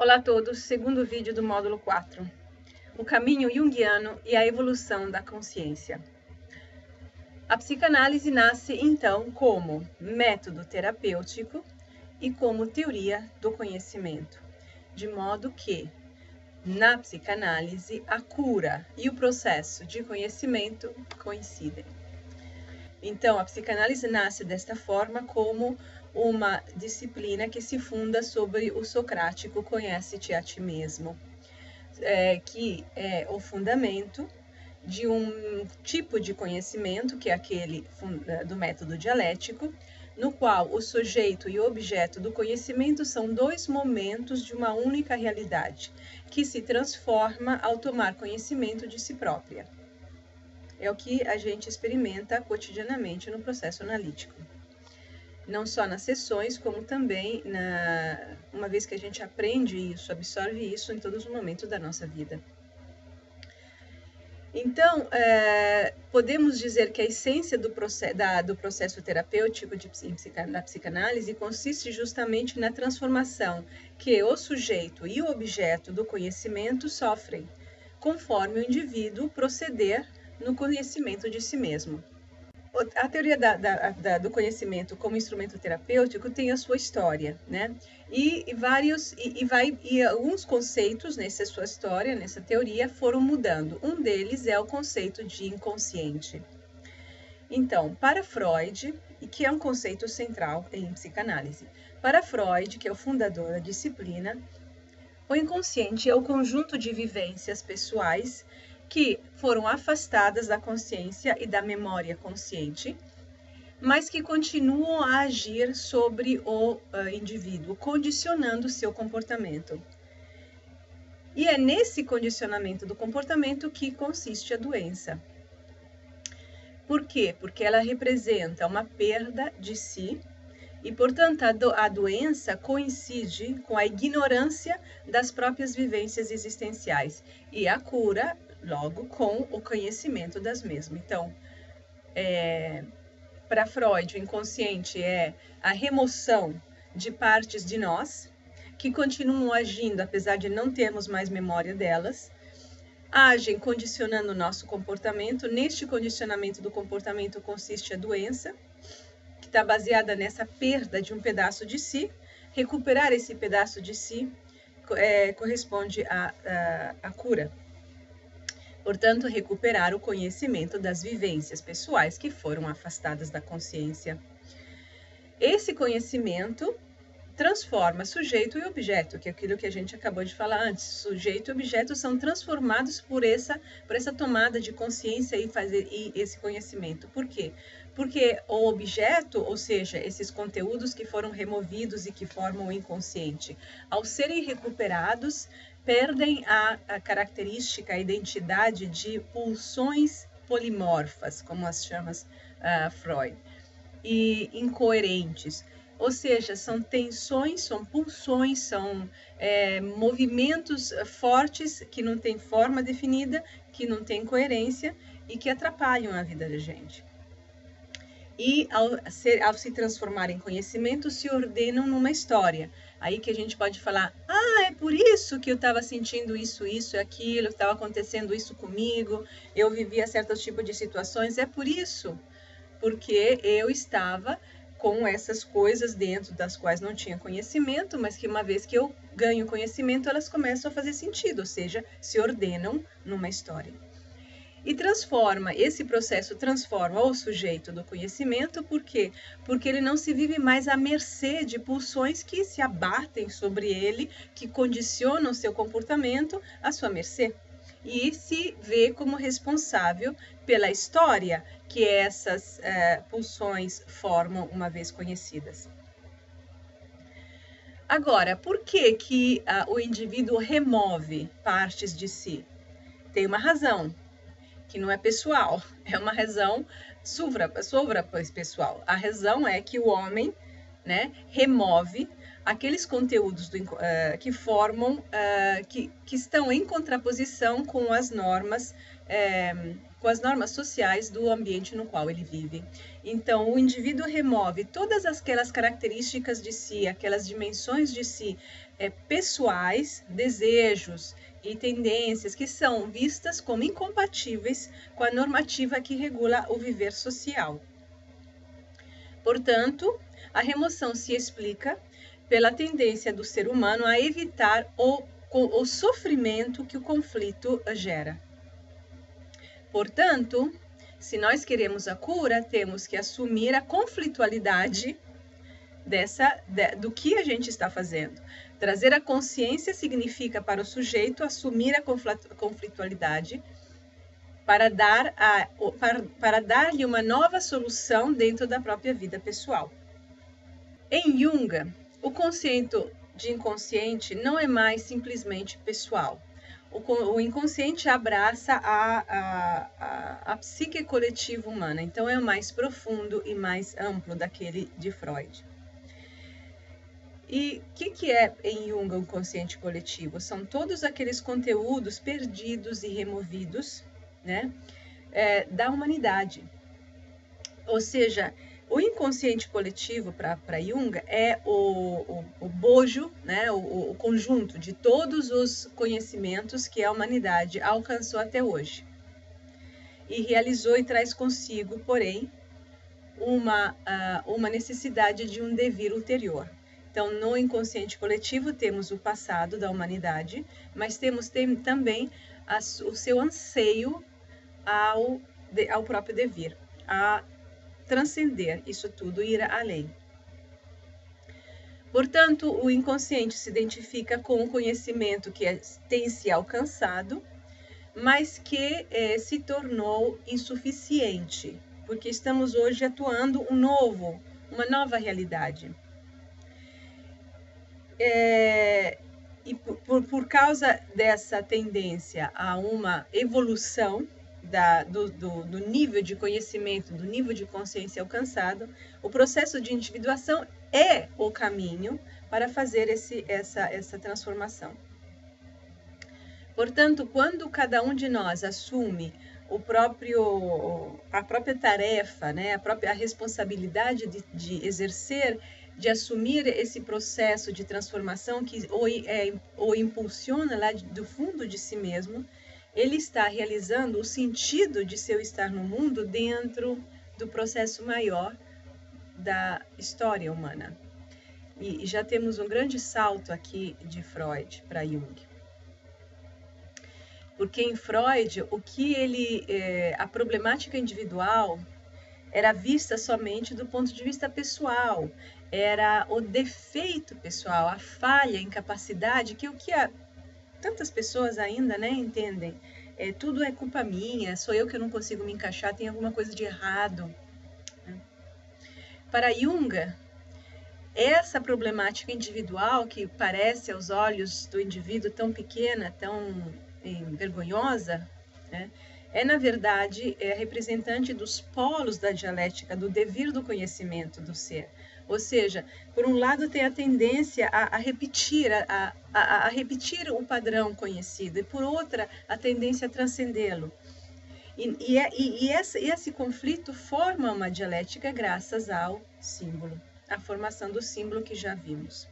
Olá a todos, segundo vídeo do módulo 4, o caminho junguiano e a evolução da consciência. A psicanálise nasce, então, como método terapêutico e como teoria do conhecimento, de modo que, na psicanálise, a cura e o processo de conhecimento coincidem. Então, a psicanálise nasce desta forma como uma disciplina que se funda sobre o socrático conhece-te a ti mesmo, que é o fundamento de um tipo de conhecimento, que é aquele do método dialético, no qual o sujeito e o objeto do conhecimento são dois momentos de uma única realidade, que se transforma ao tomar conhecimento de si própria. É o que a gente experimenta cotidianamente no processo analítico. Não só nas sessões, como também uma vez que a gente aprende isso, absorve isso em todos os momentos da nossa vida. Então, podemos dizer que a essência do processo terapêutico da psicanálise consiste justamente na transformação que o sujeito e o objeto do conhecimento sofrem, conforme o indivíduo proceder no conhecimento de si mesmo. A teoria do conhecimento como instrumento terapêutico tem a sua história, né? E alguns conceitos nessa sua história, nessa teoria, foram mudando. Um deles é o conceito de inconsciente. Então, para Freud, e que é um conceito central em psicanálise, para Freud, que é o fundador da disciplina, o inconsciente é o conjunto de vivências pessoais que foram afastadas da consciência e da memória consciente, mas que continuam a agir sobre o indivíduo, condicionando seu comportamento. E é nesse condicionamento do comportamento que consiste a doença. Por quê? Porque ela representa uma perda de si e, portanto, a doença coincide com a ignorância das próprias vivências existenciais e a cura, logo, com o conhecimento das mesmas. Então, para Freud, o inconsciente é a remoção de partes de nós que continuam agindo, apesar de não termos mais memória delas, agem condicionando o nosso comportamento. Neste condicionamento do comportamento consiste a doença, que está baseada nessa perda de um pedaço de si. Recuperar esse pedaço de si corresponde à cura. Portanto, recuperar o conhecimento das vivências pessoais que foram afastadas da consciência. Esse conhecimento transforma sujeito e objeto, que é aquilo que a gente acabou de falar antes. Sujeito e objeto são transformados por essa tomada de consciência e esse conhecimento. Por quê? Porque o objeto, ou seja, esses conteúdos que foram removidos e que formam o inconsciente, ao serem recuperados, perdem a característica, a identidade de pulsões polimorfas, como as chama Freud, e incoerentes. Ou seja, são tensões, são pulsões, são movimentos fortes que não têm forma definida, que não têm coerência e que atrapalham a vida da gente. E ao se transformar em conhecimento, se ordenam numa história. Aí que a gente pode falar, é por isso que eu estava sentindo isso, aquilo, estava acontecendo isso comigo, eu vivia certos tipos de situações, é por isso, porque eu estava com essas coisas dentro das quais não tinha conhecimento, mas que uma vez que eu ganho conhecimento, elas começam a fazer sentido, ou seja, se ordenam numa história. E esse processo transforma o sujeito do conhecimento, por quê? Porque ele não se vive mais à mercê de pulsões que se abatem sobre ele, que condicionam seu comportamento à sua mercê. E se vê como responsável pela história que essas pulsões formam uma vez conhecidas. Agora, por que o indivíduo remove partes de si? Tem uma razão, que não é pessoal, é uma razão pessoal. A razão é que o homem, né, remove aqueles conteúdos que formam, que estão em contraposição com as normas com as normas sociais do ambiente no qual ele vive. Então, o indivíduo remove todas aquelas características de si, aquelas dimensões de si pessoais, desejos e tendências que são vistas como incompatíveis com a normativa que regula o viver social. Portanto, a remoção se explica pela tendência do ser humano a evitar o sofrimento que o conflito gera. Portanto, se nós queremos a cura, temos que assumir a conflitualidade do que a gente está fazendo. Trazer a consciência significa para o sujeito assumir a conflitualidade para dar-lhe uma nova solução dentro da própria vida pessoal. Em Jung, o conceito de inconsciente não é mais simplesmente pessoal. O inconsciente abraça a psique coletiva humana, então é o mais profundo e mais amplo daquele de Freud. E o que é em Jung o consciente coletivo? São todos aqueles conteúdos perdidos e removidos, né, da humanidade. Ou seja, o inconsciente coletivo para Jung é o bojo, né, o conjunto de todos os conhecimentos que a humanidade alcançou até hoje. E realizou e traz consigo, porém, uma necessidade de um devir ulterior. Então, no inconsciente coletivo temos o passado da humanidade, mas temos também o seu anseio ao próprio devir, a transcender isso tudo, ir além. Portanto, o inconsciente se identifica com o conhecimento que tem se alcançado, mas que se tornou insuficiente, porque estamos hoje atuando uma nova realidade. E por causa dessa tendência a uma evolução do nível de conhecimento, do nível de consciência alcançado, o processo de individuação é o caminho para fazer essa transformação. Portanto, quando cada um de nós assume a própria tarefa, né, a responsabilidade de exercer, de assumir esse processo de transformação que o impulsiona lá do fundo de si mesmo, ele está realizando o sentido de seu estar no mundo dentro do processo maior da história humana. E já temos um grande salto aqui de Freud para Jung. Porque em Freud, a problemática individual era vista somente do ponto de vista pessoal, era o defeito pessoal, a falha, a incapacidade, que tantas pessoas ainda, né, entendem. Tudo é culpa minha, sou eu que não consigo me encaixar, tem alguma coisa de errado. Para Jung, essa problemática individual, que parece aos olhos do indivíduo tão pequena, tão vergonhosa, né, na verdade, representante dos polos da dialética, do devir do conhecimento do ser. Ou seja, por um lado tem a tendência a repetir, a repetir o padrão conhecido, e por outra, a tendência a transcendê-lo. E esse conflito forma uma dialética graças ao símbolo, a formação do símbolo que já vimos.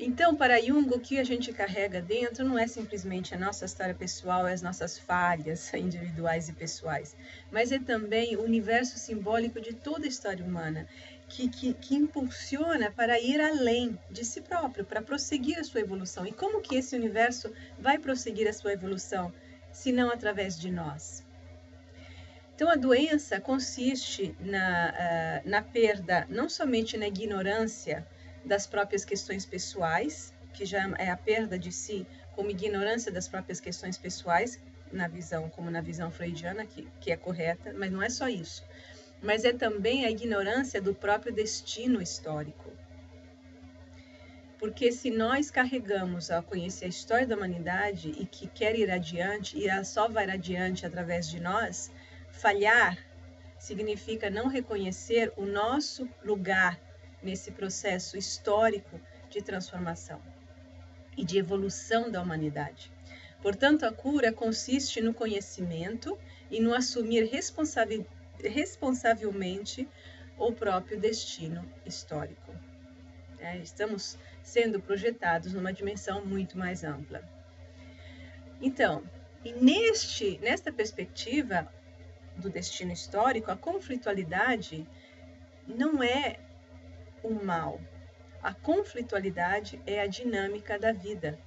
Então, para Jung, o que a gente carrega dentro não é simplesmente a nossa história pessoal, as nossas falhas individuais e pessoais, mas é também o universo simbólico de toda a história humana, que impulsiona para ir além de si próprio, para prosseguir a sua evolução. E como que esse universo vai prosseguir a sua evolução, se não através de nós? Então, a doença consiste na perda, não somente na ignorância das próprias questões pessoais, que já é a perda de si como ignorância das próprias questões pessoais, como na visão freudiana, que é correta, mas não é só isso. Mas é também a ignorância do próprio destino histórico. Porque se nós carregamos a conhecer a história da humanidade e que quer ir adiante, e ela só vai adiante através de nós, falhar significa não reconhecer o nosso lugar nesse processo histórico de transformação. e de evolução da humanidade. Portanto, a cura consiste no conhecimento e no assumir responsavelmente o próprio destino histórico. Estamos sendo projetados numa dimensão muito mais ampla. Então, e nesta perspectiva do destino histórico, a conflitualidade não é o mal. A conflitualidade é a dinâmica da vida,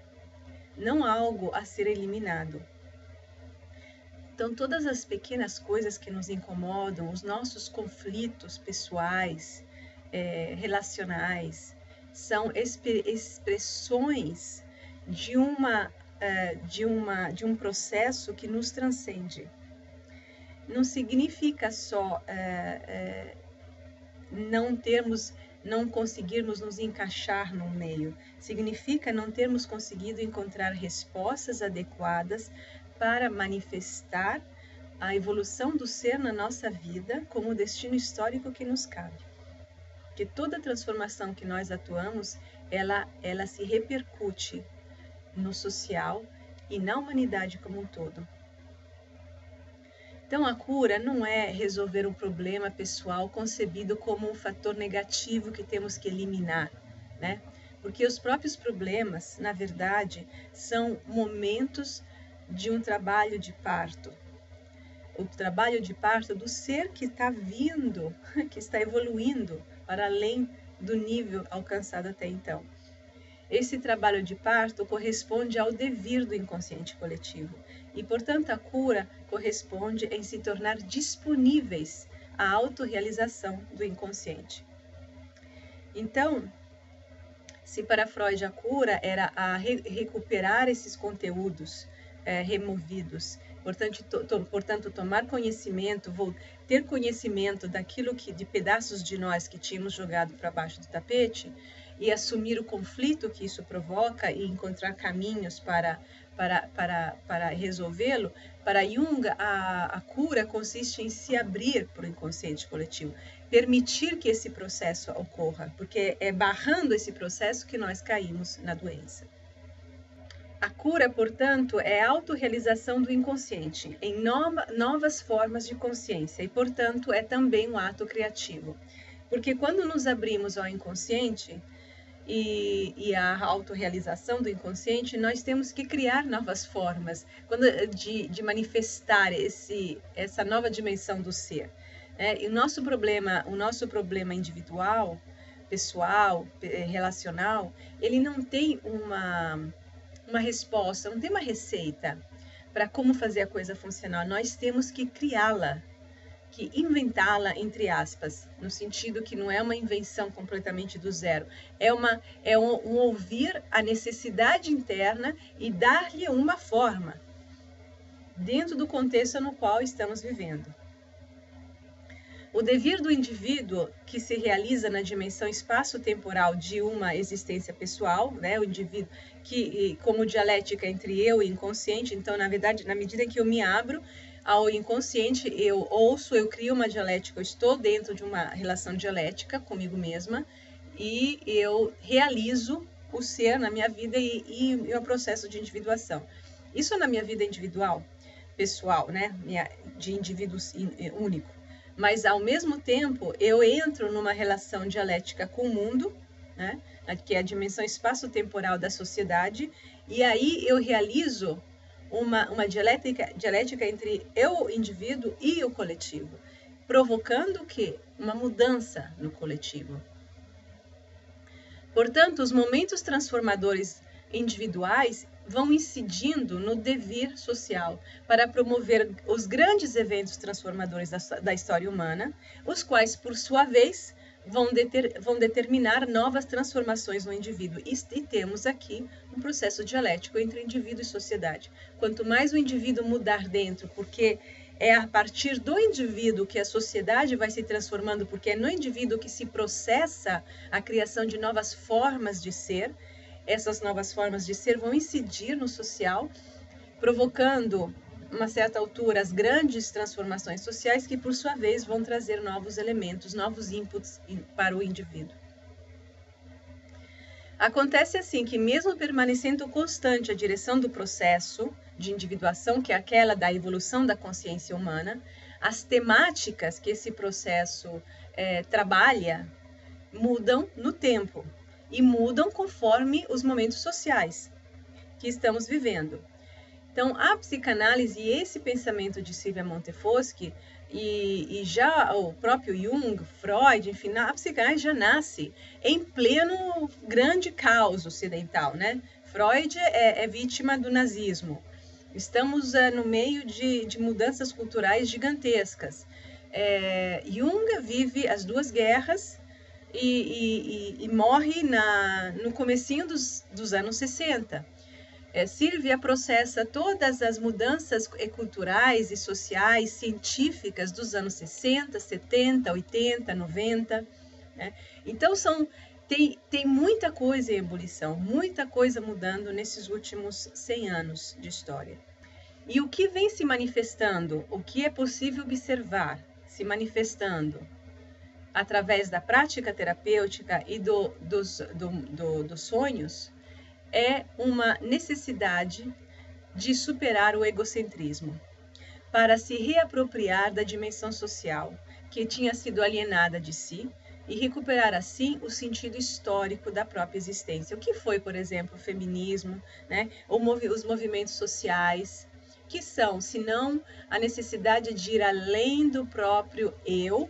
não algo a ser eliminado. Então, todas as pequenas coisas que nos incomodam, os nossos conflitos pessoais, relacionais, são expressões de um processo que nos transcende. Não significa só não conseguirmos nos encaixar no meio. Significa não termos conseguido encontrar respostas adequadas para manifestar a evolução do ser na nossa vida como o destino histórico que nos cabe. Que toda transformação que nós atuamos, ela se repercute no social e na humanidade como um todo. Então, a cura não é resolver um problema pessoal concebido como um fator negativo que temos que eliminar, né? Porque os próprios problemas, na verdade, são momentos de um trabalho de parto. O trabalho de parto do ser que está vindo, que está evoluindo para além do nível alcançado até então. Esse trabalho de parto corresponde ao devir do inconsciente coletivo e, portanto, a cura corresponde em se tornar disponíveis à autorrealização do inconsciente. Então, se para Freud a cura era a recuperar esses conteúdos removidos, portanto, tomar conhecimento, ter conhecimento daquilo de pedaços de nós que tínhamos jogado para baixo do tapete e assumir o conflito que isso provoca e encontrar caminhos para resolvê-lo, para Jung, a cura consiste em se abrir para o inconsciente coletivo, permitir que esse processo ocorra, porque é barrando esse processo que nós caímos na doença. A cura, portanto, é a autorrealização do inconsciente em novas formas de consciência e, portanto, é também um ato criativo. Porque quando nos abrimos ao inconsciente e à autorrealização do inconsciente, nós temos que criar novas formas de manifestar essa nova dimensão do ser. E o nosso problema individual, pessoal, relacional, ele não tem uma resposta, não tem uma receita para como fazer a coisa funcionar. Nós temos que criá-la, que inventá-la, entre aspas, no sentido que não é uma invenção completamente do zero. É um ouvir a necessidade interna e dar-lhe uma forma dentro do contexto no qual estamos vivendo. O devir do indivíduo que se realiza na dimensão espaço-temporal de uma existência pessoal, né? O indivíduo que, como dialética entre eu e inconsciente, então, na verdade, na medida em que eu me abro ao inconsciente, eu ouço, eu crio uma dialética, eu estou dentro de uma relação dialética comigo mesma e eu realizo o ser na minha vida e o processo de individuação. Isso na minha vida individual, pessoal, né? De indivíduo único. Mas, ao mesmo tempo, eu entro numa relação dialética com o mundo, né, que é a dimensão espaço-temporal da sociedade, e aí eu realizo uma dialética entre eu, indivíduo, e o coletivo, provocando o quê? Uma mudança no coletivo. Portanto, os momentos transformadores individuais vão incidindo no devir social para promover os grandes eventos transformadores da história humana, os quais, por sua vez, vão determinar novas transformações no indivíduo. E temos aqui um processo dialético entre indivíduo e sociedade. Quanto mais o indivíduo mudar dentro, porque é a partir do indivíduo que a sociedade vai se transformando, porque é no indivíduo que se processa a criação de novas formas de ser. Essas novas formas de ser vão incidir no social, provocando, uma certa altura, as grandes transformações sociais que, por sua vez, vão trazer novos elementos, novos inputs para o indivíduo. Acontece assim que mesmo permanecendo constante a direção do processo de individuação, que é aquela da evolução da consciência humana, as temáticas que esse processo trabalha mudam no tempo e mudam conforme os momentos sociais que estamos vivendo. Então, a psicanálise e esse pensamento de Silvia Montefoschi e já o próprio Jung, Freud, enfim, a psicanálise já nasce em pleno grande caos ocidental, né? Freud é vítima do nazismo. Estamos no meio de mudanças culturais gigantescas. Jung vive as duas guerras e morre no comecinho dos anos 60. Silvia processa todas as mudanças culturais e sociais, científicas dos anos 60, 70, 80, 90. Né? Então, tem muita coisa em ebulição, muita coisa mudando nesses últimos 100 anos de história. E o que vem se manifestando, o que é possível observar se manifestando através da prática terapêutica e dos sonhos, é uma necessidade de superar o egocentrismo, para se reapropriar da dimensão social que tinha sido alienada de si e recuperar assim o sentido histórico da própria existência. O que foi, por exemplo, o feminismo, né? Os movimentos sociais, que são, senão a necessidade de ir além do próprio eu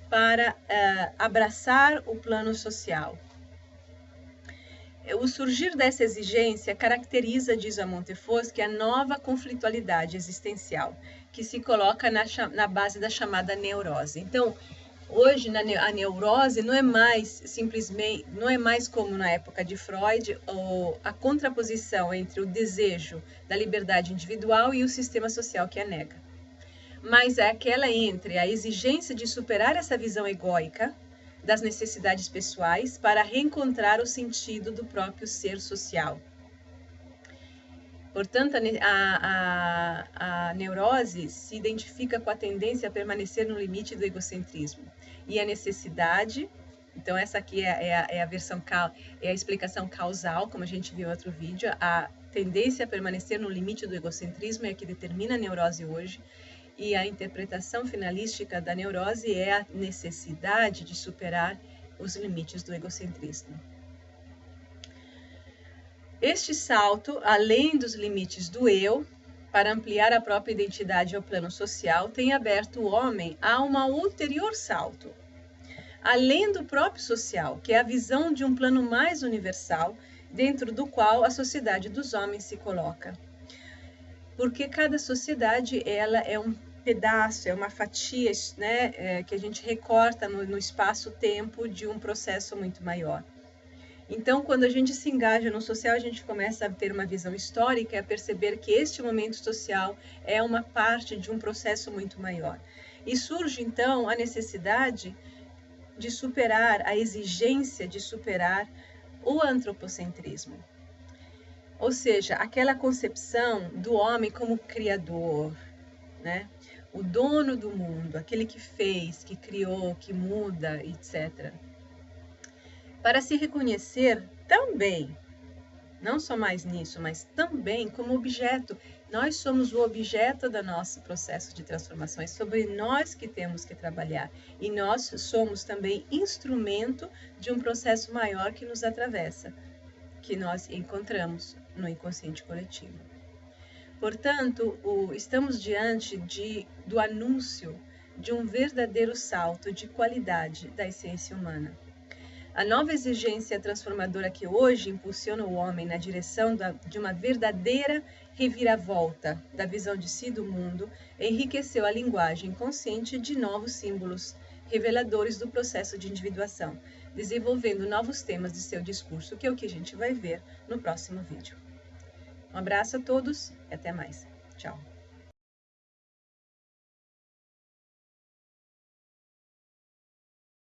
para abraçar o plano social. O surgir dessa exigência caracteriza, diz a Montefoschi, a nova conflitualidade existencial, que se coloca na base da chamada neurose. Então, hoje a neurose não é mais simplesmente, não é mais como na época de Freud, a contraposição entre o desejo da liberdade individual e o sistema social que a nega. Mas é aquela entre a exigência de superar essa visão egóica das necessidades pessoais para reencontrar o sentido do próprio ser social. Portanto, a neurose se identifica com a tendência a permanecer no limite do egocentrismo e a necessidade. Então, essa aqui é a explicação causal, como a gente viu em outro vídeo. A tendência a permanecer no limite do egocentrismo é a que determina a neurose hoje. E a interpretação finalística da neurose é a necessidade de superar os limites do egocentrismo. Este salto, além dos limites do eu, para ampliar a própria identidade ao plano social, tem aberto o homem a um ulterior salto, além do próprio social, que é a visão de um plano mais universal, dentro do qual a sociedade dos homens se coloca. Porque cada sociedade ela é um pedaço, é uma fatia, né, que a gente recorta no espaço-tempo de um processo muito maior. Então, quando a gente se engaja no social, a gente começa a ter uma visão histórica e a perceber que este momento social é uma parte de um processo muito maior. E surge, então, a necessidade de superar, a exigência de superar o antropocentrismo. Ou seja, aquela concepção do homem como criador, né? O dono do mundo, aquele que fez, que criou, que muda, etc. Para se reconhecer também, não só mais nisso, mas também como objeto. Nós somos o objeto do nosso processo de transformação, é sobre nós que temos que trabalhar. E nós somos também instrumento de um processo maior que nos atravessa, que nós encontramos no inconsciente coletivo. Portanto, estamos diante do anúncio de um verdadeiro salto de qualidade da essência humana. A nova exigência transformadora que hoje impulsiona o homem na direção de uma verdadeira reviravolta da visão de si do mundo enriqueceu a linguagem consciente de novos símbolos reveladores do processo de individuação, desenvolvendo novos temas de seu discurso, que é o que a gente vai ver no próximo vídeo. Um abraço a todos e até mais. Tchau.